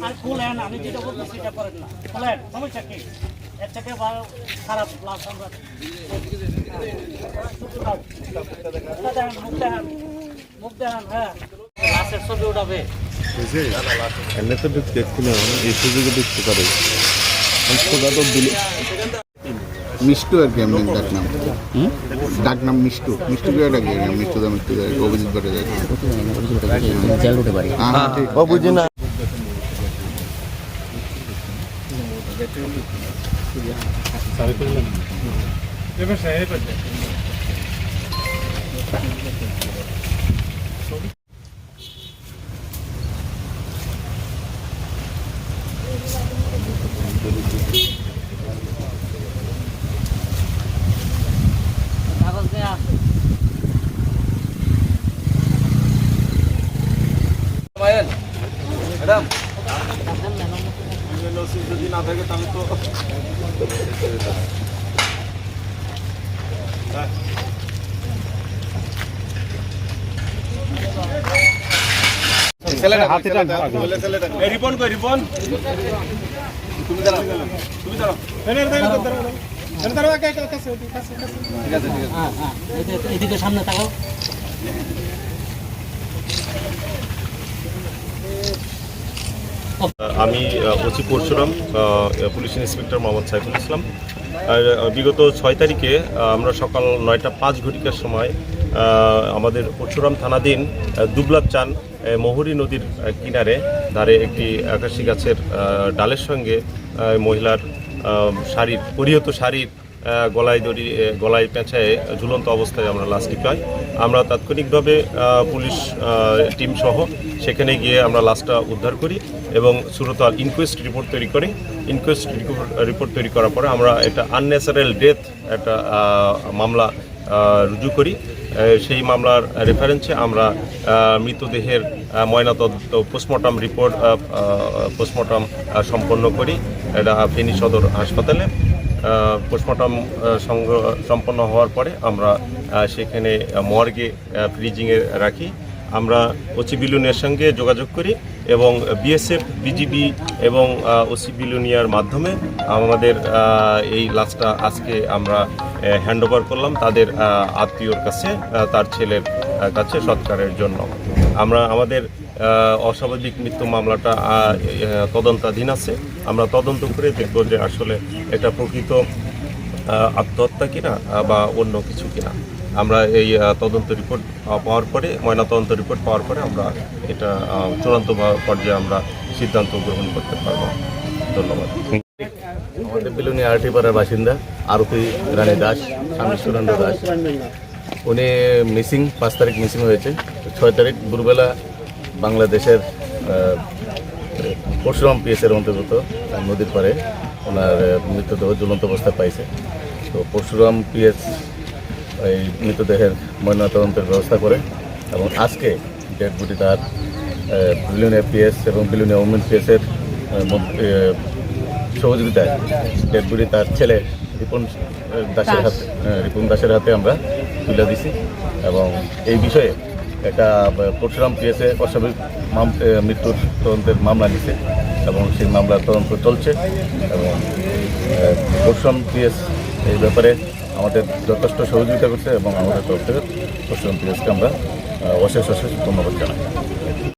আর খুলেন, আমি যেটা বলবো সেটা করেন না। খুলেন, সমস্যা কি? এর থেকে খারাপ লাভ আমরা মুখ দেখান। হ্যাঁ, লাশের ছবি উঠাবে। এমনি তো দেখছিলাম এই সুযোগে দেখতে পারে মিষ্টু আর কি এমনি ডাকনাম মিষ্টু মিষ্টু করে ডাকি মিষ্টু অভিজিৎ করে জেল উঠে পারি বুঝি না। ম্যাডাম যদি না থাকে তাহলে তো রিপন কই রিপন তুমি দাঁড়াও তুমি দাঁড়াও এদিকে সামনে তাকাও। আমি OC Parshuram, police inspector Mohammad Saiful Islam. বিগত 6 তারিখে আমরা সকাল 9:05 সময় আমাদের পরশুরাম থানাধীন দুবলাচান মহুরী নদীর কিনারে ধারে একটি আকাশি গাছের ডালের সঙ্গে মহিলার শাড়ির পরিহিত শাড়ির গলায় পেঁচায় ঝুলন্ত অবস্থায় আমরা লাশটি পাই। আমরা তাৎক্ষণিকভাবে পুলিশ টিম সহ সেখানে গিয়ে আমরা লাশটা উদ্ধার করি এবং সুরতাল ইনকোয়েস্ট রিপোর্ট তৈরি করি। ইনকোয়েস্ট রিপোর্ট তৈরি করার পরে আমরা একটা আনন্যাচারাল ডেথ একটা মামলা রুজু করি। সেই মামলার রেফারেন্সে আমরা মৃতদেহের ময়নাতদন্ত পোস্টমর্টম সম্পন্ন করি এটা ফেনী সদর হাসপাতালে। পোস্টমর্টম সম্পন্ন হওয়ার পরে আমরা সেখানে মর্গে ফ্রিজিংয়ে রাখি। আমরা ওসি বিলুনিয়ার সঙ্গে যোগাযোগ করি এবং বিএসএফ, বিজিবি এবং ওসি বিলুনিয়ার মাধ্যমে আমাদের এই লাশটা আজকে আমরা হ্যান্ডওভার করলাম তাদের আত্মীয়র কাছে, তার ছেলের কাছে সৎকারের জন্য। আমরা আমাদের অস্বাভাবিক মৃত্যু মামলাটা তদন্তাধীন আছে। আমরা তদন্ত করে দেখব যে আসলে এটা প্রকৃত আত্মহত্যা কিনা বা অন্য কিছু কিনা। আমরা এই তদন্ত রিপোর্ট পাওয়ার পরে ময়নাতদন্ত রিপোর্ট পাওয়ার পরে আমরা এটা চূড়ান্ত পর্যায়ে আমরা সিদ্ধান্ত গ্রহণ করতে পারব। ধন্যবাদ। আমাদের বিলুনিয়া আরটিপাড়ার বাসিন্দা আরতি রানী দাস, স্বামী সুরেন্দ্র দাস। উনি মিসিং 5 তারিখ মিসিং হয়েছে। 6 তারিখ দুপুরবেলা বাংলাদেশের পরশুরাম পিএসের অন্তর্গত নদীর পাড়ে ওনার মৃতদেহ ঝুলন্ত অবস্থায় পাইছে। তো পরশুরাম পিএস এই মৃতদেহের ময়নাতদন্তের ব্যবস্থা করে এবং আজকে ডেড বডি তার বিলুনিয়া পিএস এবং বিলুনিয়া ওমেন পিএসের সহযোগিতায় ডেড বডি তার ছেলে রিপন দাসের হাতে আমরা তুলে দিছি এবং এই বিষয়ে একটা পরশুরাম পিএসে অস্বাভাবিক মৃত্যুর তদন্তের মামলা নিছে এবং সেই মামলার তদন্ত চলছে এবং পরশুরাম পিএস এই ব্যাপারে আমাদের যথেষ্ট সহযোগিতা করছে এবং আমাদের তরফ থেকে পরশুরাম পিএসকে আমরা অশেষ ধন্যবাদ জানাই।